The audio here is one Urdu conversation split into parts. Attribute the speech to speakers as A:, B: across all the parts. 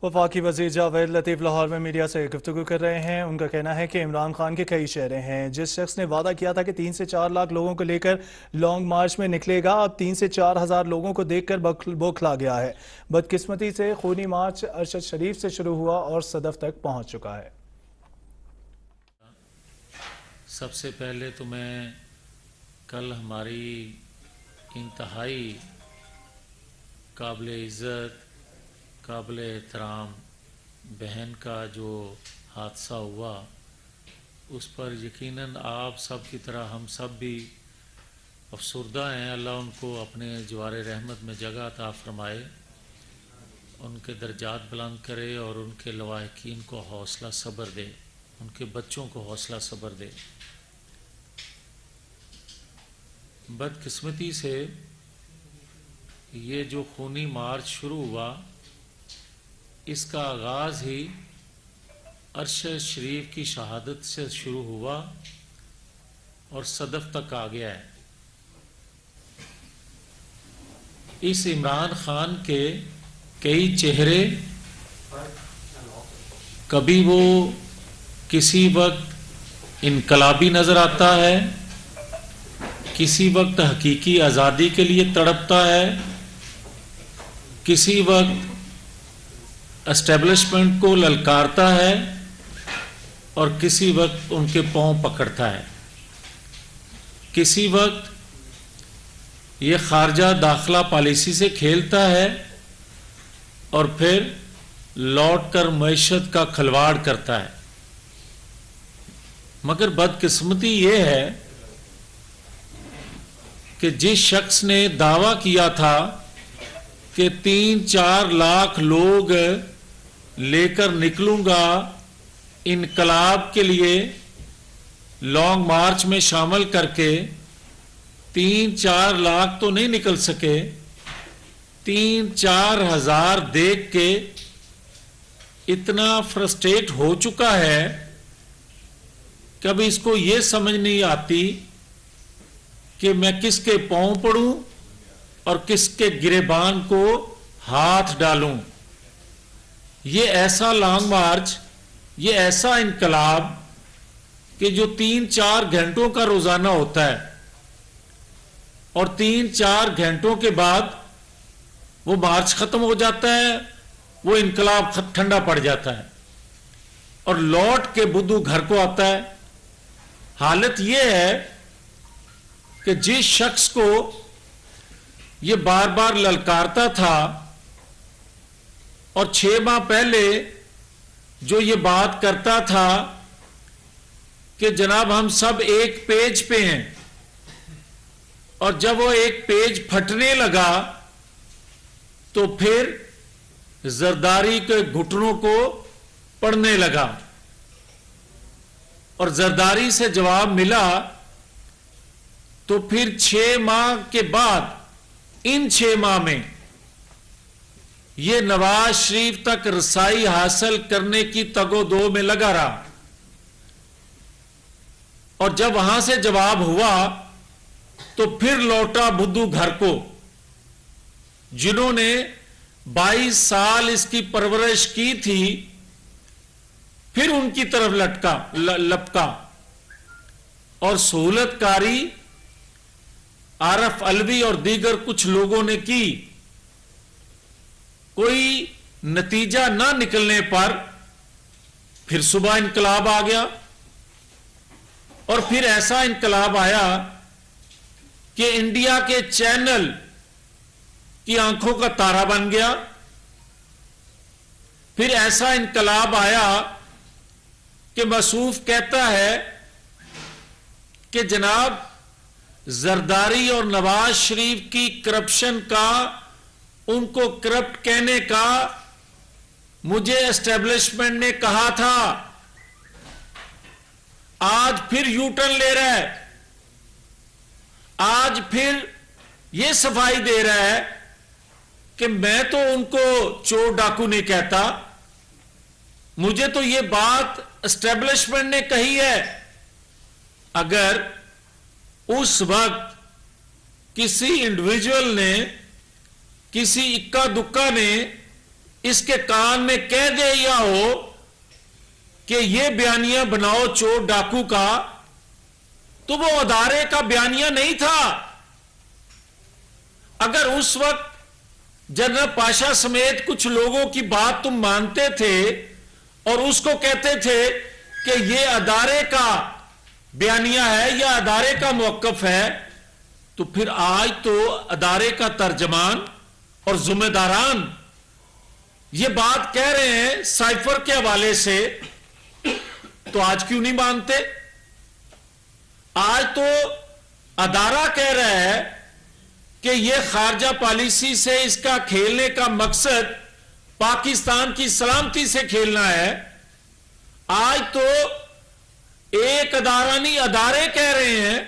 A: وفاقی وزیر جاوید لطیف لاہور میں میڈیا سے گفتگو کر رہے ہیں۔ ان کا کہنا ہے کہ عمران خان کے کئی چہرے ہیں۔ جس شخص نے وعدہ کیا تھا کہ 3 سے 4 لاکھ لوگوں کو لے کر لانگ مارچ میں نکلے گا، اب 3 سے 4 ہزار لوگوں کو دیکھ کر بوکھلا گیا ہے۔ بدقسمتی سے خونی مارچ ارشد شریف سے شروع ہوا اور صدف تک پہنچ چکا ہے۔
B: سب سے پہلے تو میں کل ہماری انتہائی قابل عزت قابل احترام بہن کا جو حادثہ ہوا اس پر یقیناً آپ سب کی طرح ہم سب بھی افسردہ ہیں۔ اللہ ان کو اپنے جوار رحمت میں جگہ عطا فرمائے، ان کے درجات بلند کرے اور ان کے لواحقین کو حوصلہ صبر دے، ان کے بچوں کو حوصلہ صبر دے۔ بدقسمتی سے یہ جو خونی مارچ شروع ہوا اس کا آغاز ہی ارشد شریف کی شہادت سے شروع ہوا اور صدف تک آ گیا ہے۔ اس عمران خان کے کئی چہرے، کبھی وہ کسی وقت انقلابی نظر آتا ہے، کسی وقت حقیقی آزادی کے لیے تڑپتا ہے، کسی وقت اسٹیبلشمنٹ کو للکارتا ہے اور کسی وقت ان کے پاؤں پکڑتا ہے۔ کسی وقت یہ خارجہ داخلہ پالیسی سے کھیلتا ہے اور پھر لوٹ کر معیشت کا کھلواڑ کرتا ہے۔ مگر بدقسمتی یہ ہے کہ جس شخص نے دعویٰ کیا تھا کہ 3-4 لاکھ لوگ لے کر نکلوں گا انقلاب کے لیے لانگ مارچ میں شامل کر کے، 3-4 لاکھ تو نہیں نکل سکے، 3-4 ہزار دیکھ کے اتنا فرسٹریٹ ہو چکا ہے کہ اب اس کو یہ سمجھ نہیں آتی کہ میں کس کے پاؤں پڑوں اور کس کے گریبان کو ہاتھ ڈالوں۔ یہ ایسا لانگ مارچ، یہ ایسا انقلاب کہ جو 3-4 گھنٹوں کا روزانہ ہوتا ہے اور 3-4 گھنٹوں کے بعد وہ مارچ ختم ہو جاتا ہے، وہ انقلاب ٹھنڈا پڑ جاتا ہے اور لوٹ کے بدھو گھر کو آتا ہے۔ حالت یہ ہے کہ جس شخص کو یہ بار بار للکارتا تھا اور 6 ماہ پہلے جو یہ بات کرتا تھا کہ جناب ہم سب ایک پیج پہ ہیں، اور جب وہ ایک پیج پھٹنے لگا تو پھر زرداری کے گھٹنوں کو پڑنے لگا اور زرداری سے جواب ملا تو پھر 6 ماہ کے بعد ان 6 ماہ میں یہ نواز شریف تک رسائی حاصل کرنے کی تگ و دو میں لگا رہا، اور جب وہاں سے جواب ہوا تو پھر لوٹا بدھو گھر کو، جنہوں نے 22 سال اس کی پرورش کی تھی، پھر ان کی طرف لپکا اور سہولت کاری عارف علوی اور دیگر کچھ لوگوں نے کی۔ کوئی نتیجہ نہ نکلنے پر پھر صبح انقلاب آ گیا، اور پھر ایسا انقلاب آیا کہ انڈیا کے چینل کی آنکھوں کا تارا بن گیا۔ پھر ایسا انقلاب آیا کہ موصوف کہتا ہے کہ جناب زرداری اور نواز شریف کی کرپشن کا، ان کو کرپٹ کہنے کا مجھے اسٹیبلشمنٹ نے کہا تھا۔ آج پھر یو ٹرن لے رہا ہے، آج پھر یہ صفائی دے رہا ہے کہ میں تو ان کو چور ڈاکو نہیں کہتا، مجھے تو یہ بات اسٹیبلشمنٹ نے کہی ہے۔ اگر اس وقت کسی انڈیویجول نے، کسی اکا دکا نے اس کے کان میں کہہ دیا ہو کہ یہ بیانیہ بناؤ چور ڈاکو کا، تو وہ ادارے کا بیانیہ نہیں تھا۔ اگر اس وقت جنرل پاشا سمیت کچھ لوگوں کی بات تم مانتے تھے اور اس کو کہتے تھے کہ یہ ادارے کا بیانیہ ہے یا ادارے کا موقف ہے، تو پھر آج تو ادارے کا ترجمان اور ذمہ داران یہ بات کہہ رہے ہیں سائفر کے حوالے سے، تو آج کیوں نہیں مانتے؟ آج تو ادارہ کہہ رہا ہے کہ یہ خارجہ پالیسی سے اس کا کھیلنے کا مقصد پاکستان کی سلامتی سے کھیلنا ہے۔ آج تو ایک ادارہ نہیں، ادارے کہہ رہے ہیں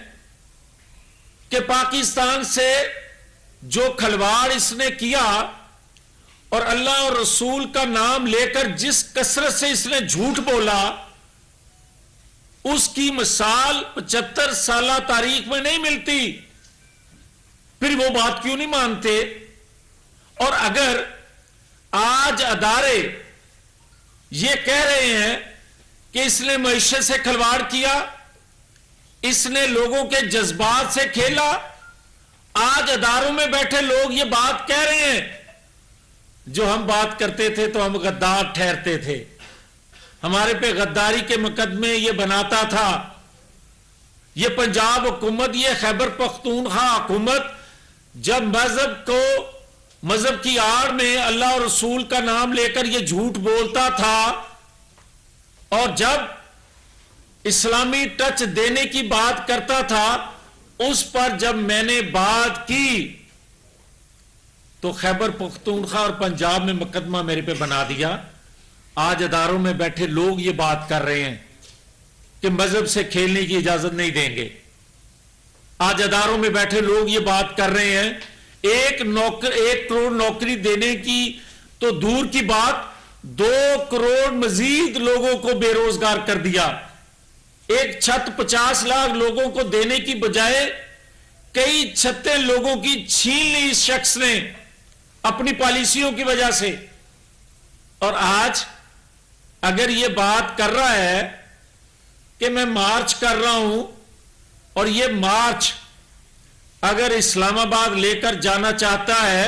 B: کہ پاکستان سے جو کھلواڑ اس نے کیا اور اللہ اور رسول کا نام لے کر جس کثرت سے اس نے جھوٹ بولا، اس کی مثال 75 سالہ تاریخ میں نہیں ملتی۔ پھر وہ بات کیوں نہیں مانتے؟ اور اگر آج ادارے یہ کہہ رہے ہیں کہ اس نے معیشت سے کھلواڑ کیا، اس نے لوگوں کے جذبات سے کھیلا، آج اداروں میں بیٹھے لوگ یہ بات کہہ رہے ہیں، جو ہم بات کرتے تھے تو ہم غدار ٹھہرتے تھے، ہمارے پہ غداری کے مقدمے یہ بناتا تھا، یہ پنجاب حکومت، یہ خیبر پختونخوا حکومت جب مذہب کی آڑ میں اللہ اور رسول کا نام لے کر یہ جھوٹ بولتا تھا، اور جب اسلامی ٹچ دینے کی بات کرتا تھا، اس پر جب میں نے بات کی تو خیبر پختونخوا اور پنجاب میں مقدمہ میرے پہ بنا دیا۔ آج اداروں میں بیٹھے لوگ یہ بات کر رہے ہیں کہ مذہب سے کھیلنے کی اجازت نہیں دیں گے۔ آج اداروں میں بیٹھے لوگ یہ بات کر رہے ہیں، 1 کروڑ نوکری دینے کی تو دور کی بات، 2 کروڑ مزید لوگوں کو بے روزگار کر دیا۔ ایک چھت 50 لاکھ لوگوں کو دینے کی بجائے کئی چھتیں لوگوں کی چھین لی اس شخص نے اپنی پالیسیوں کی وجہ سے۔ اور آج اگر یہ بات کر رہا ہے کہ میں مارچ کر رہا ہوں، اور یہ مارچ اگر اسلام آباد لے کر جانا چاہتا ہے،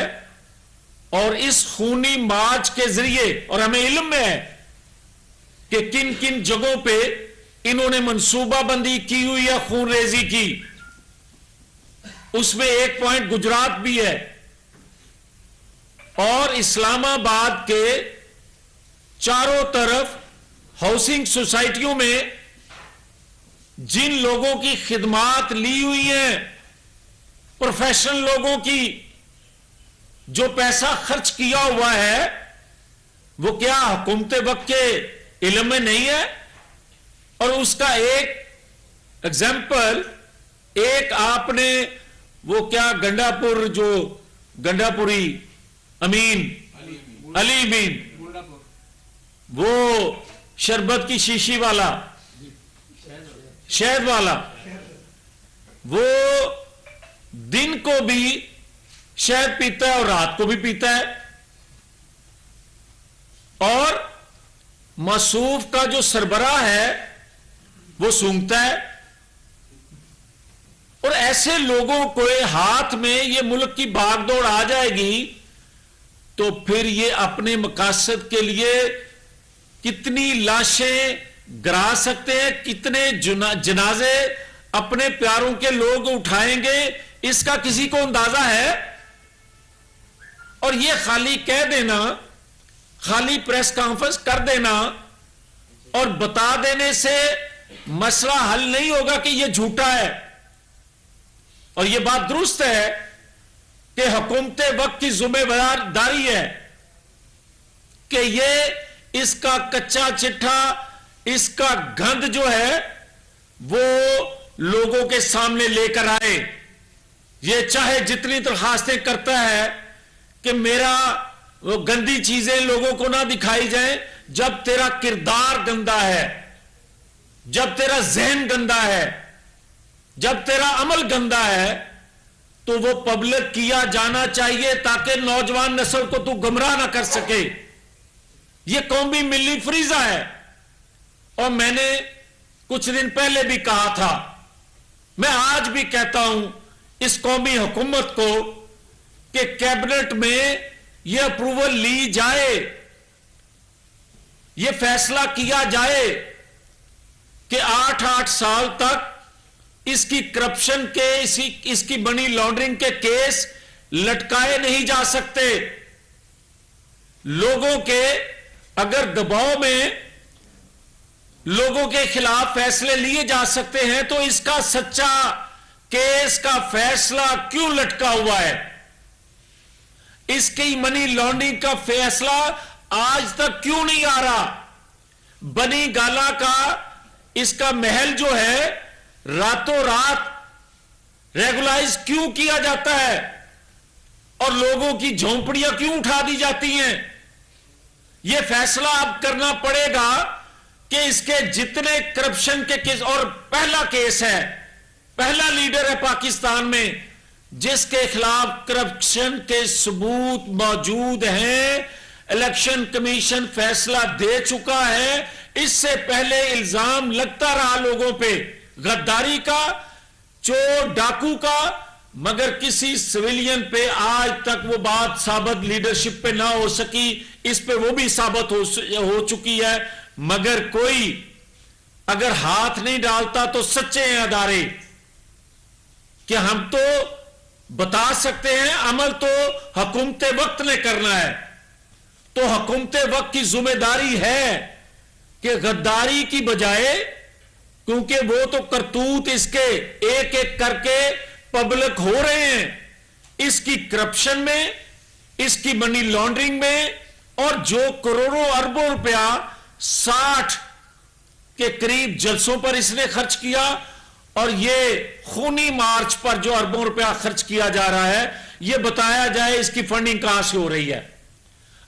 B: اور اس خونی مارچ کے ذریعے، اور ہمیں علم میں ہے کہ کن کن جگہوں پہ انہوں نے منصوبہ بندی کی ہوئی ہے خون ریزی کی، اس میں ایک پوائنٹ گجرات بھی ہے، اور اسلام آباد کے چاروں طرف ہاؤسنگ سوسائٹیوں میں جن لوگوں کی خدمات لی ہوئی ہیں، پروفیشنل لوگوں کی، جو پیسہ خرچ کیا ہوا ہے، وہ کیا حکومت وقت کے علم میں نہیں ہے؟ اور اس کا ایک ایگزامپل، ایک آپ نے وہ کیا گنڈا پوری امین علی امین، وہ شربت کی شیشی والا، شہد والا، وہ دن کو بھی شہد پیتا ہے اور رات کو بھی پیتا ہے، اور موصوف کا جو سربراہ ہے وہ سونگتا ہے۔ اور ایسے لوگوں کو ہاتھ میں یہ ملک کی بھاگ دوڑ آ جائے گی تو پھر یہ اپنے مقاصد کے لیے کتنی لاشیں گرا سکتے ہیں، کتنے جنازے اپنے پیاروں کے لوگ اٹھائیں گے، اس کا کسی کو اندازہ ہے؟ اور یہ خالی کہہ دینا، خالی پریس کانفرنس کر دینا اور بتا دینے سے مسئلہ حل نہیں ہوگا کہ یہ جھوٹا ہے۔ اور یہ بات درست ہے کہ حکومت وقت کی ذمہ داری ہے کہ یہ اس کا کچا چٹھا، اس کا گند جو ہے وہ لوگوں کے سامنے لے کر آئے۔ یہ چاہے جتنی درخواستیں کرتا ہے کہ میرا وہ گندی چیزیں لوگوں کو نہ دکھائی جائیں، جب تیرا کردار گندا ہے، جب تیرا ذہن گندا ہے، جب تیرا عمل گندا ہے، تو وہ پبلک کیا جانا چاہیے تاکہ نوجوان نسل کو تو گمراہ نہ کر سکے۔ یہ قومی ملی فریضہ ہے. اور میں نے کچھ دن پہلے بھی کہا تھا, میں آج بھی کہتا ہوں اس قومی حکومت کو کہ کیبنٹ میں یہ اپروول لی جائے, یہ فیصلہ کیا جائے کہ 8 سال تک اس کی کرپشن کے, اس کی منی لانڈرنگ کے کیس لٹکائے نہیں جا سکتے. لوگوں کے اگر دباؤ میں لوگوں کے خلاف فیصلے لیے جا سکتے ہیں تو اس کا سچا کیس کا فیصلہ کیوں لٹکا ہوا ہے؟ اس کی منی لانڈرنگ کا فیصلہ آج تک کیوں نہیں آ رہا؟ بنی گالا کا اس کا محل جو ہے راتوں رات ریگولائز کیوں کیا جاتا ہے اور لوگوں کی جھونپڑیاں کیوں اٹھا دی جاتی ہیں؟ یہ فیصلہ اب کرنا پڑے گا کہ اس کے جتنے کرپشن کے کیس, اور پہلا کیس ہے, پہلا لیڈر ہے پاکستان میں جس کے خلاف کرپشن کے ثبوت موجود ہیں, الیکشن کمیشن فیصلہ دے چکا ہے. اس سے پہلے الزام لگتا رہا لوگوں پہ غداری کا, چور ڈاکو کا, مگر کسی سویلین پہ آج تک وہ بات ثابت لیڈرشپ پہ نہ ہو سکی. اس پہ وہ بھی ثابت ہو چکی ہے, مگر کوئی اگر ہاتھ نہیں ڈالتا تو سچے ہیں ادارے کہ ہم تو بتا سکتے ہیں, عمل تو حکومت وقت نے کرنا ہے. تو حکومت وقت کی ذمہ داری ہے کہ غداری کی بجائے, کیونکہ وہ تو کرتوت اس کے ایک ایک کر کے پبلک ہو رہے ہیں, اس کی کرپشن میں, اس کی منی لانڈرنگ میں, اور جو کروڑوں اربوں روپیہ 60 کے قریب جلسوں پر اس نے خرچ کیا, اور یہ خونی مارچ پر جو اربوں روپیہ خرچ کیا جا رہا ہے, یہ بتایا جائے اس کی فنڈنگ کہاں سے ہو رہی ہے.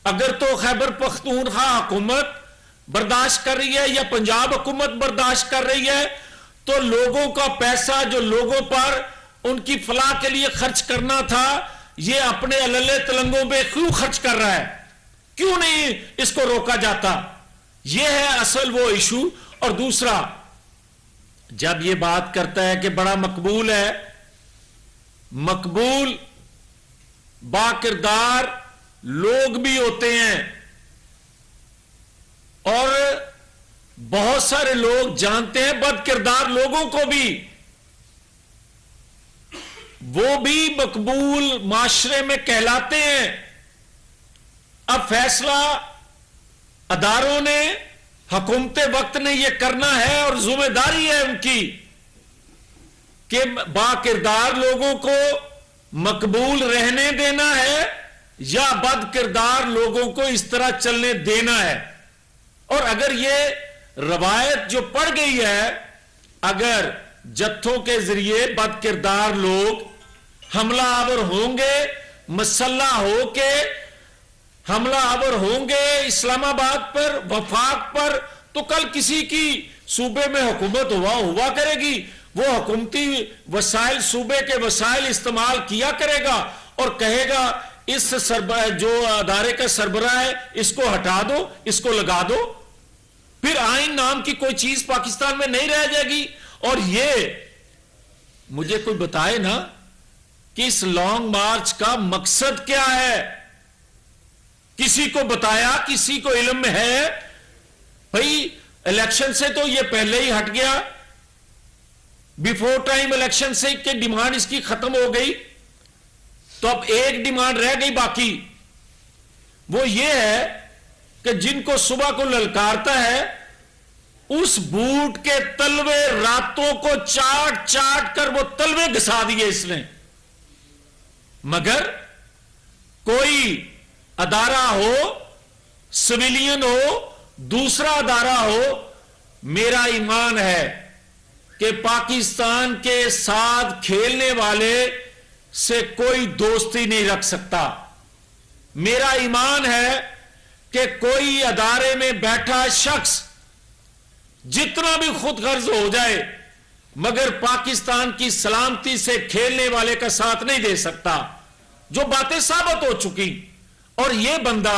B: اگر تو خیبر پختونخوا حکومت برداشت کر رہی ہے یا پنجاب حکومت برداشت کر رہی ہے, تو لوگوں کا پیسہ جو لوگوں پر ان کی فلاح کے لیے خرچ کرنا تھا, یہ اپنے اللے تلنگوں پہ کیوں خرچ کر رہا ہے؟ کیوں نہیں اس کو روکا جاتا؟ یہ ہے اصل وہ ایشو. اور دوسرا, جب یہ بات کرتا ہے کہ بڑا مقبول ہے, مقبول با کردار لوگ بھی ہوتے ہیں, اور بہت سارے لوگ جانتے ہیں بد کردار لوگوں کو بھی, وہ بھی مقبول معاشرے میں کہلاتے ہیں. اب فیصلہ اداروں نے, حکومت وقت نے یہ کرنا ہے, اور ذمہ داری ہے ان کی کہ با کردار لوگوں کو مقبول رہنے دینا ہے یا بد کردار لوگوں کو اس طرح چلنے دینا ہے. اور اگر یہ روایت جو پڑ گئی ہے, اگر جتھوں کے ذریعے بد کردار لوگ حملہ آور ہوں گے, مسلح ہو کے حملہ آور ہوں گے اسلام آباد پر, وفاق پر, تو کل کسی کی صوبے میں حکومت ہوا کرے گی, وہ حکومتی وسائل, صوبے کے وسائل استعمال کیا کرے گا اور کہے گا اس جو ادارے کا سربراہ ہے اس کو ہٹا دو, اس کو لگا دو. پھر آئین نام کی کوئی چیز پاکستان میں نہیں رہ جائے گی. اور یہ مجھے کوئی بتائے نا کہ اس لانگ مارچ کا مقصد کیا ہے؟ کسی کو بتایا, کسی کو علم میں ہے؟ بھئی الیکشن سے تو یہ پہلے ہی ہٹ گیا, بیفور ٹائم الیکشن سے کہ ڈیمانڈ اس کی ختم ہو گئی. تو اب ایک ڈیمانڈ رہ گئی باقی, وہ یہ ہے کہ جن کو صبح کو للکارتا ہے اس بوٹ کے تلوے راتوں کو چاٹ چاٹ کر وہ تلوے گھسا دیے اس نے. مگر کوئی ادارہ ہو, سویلین ہو, دوسرا ادارہ ہو, میرا ایمان ہے کہ پاکستان کے ساتھ کھیلنے والے سے کوئی دوستی نہیں رکھ سکتا. میرا ایمان ہے کہ کوئی ادارے میں بیٹھا شخص جتنا بھی خود غرض ہو جائے مگر پاکستان کی سلامتی سے کھیلنے والے کا ساتھ نہیں دے سکتا, جو باتیں ثابت ہو چکی. اور یہ بندہ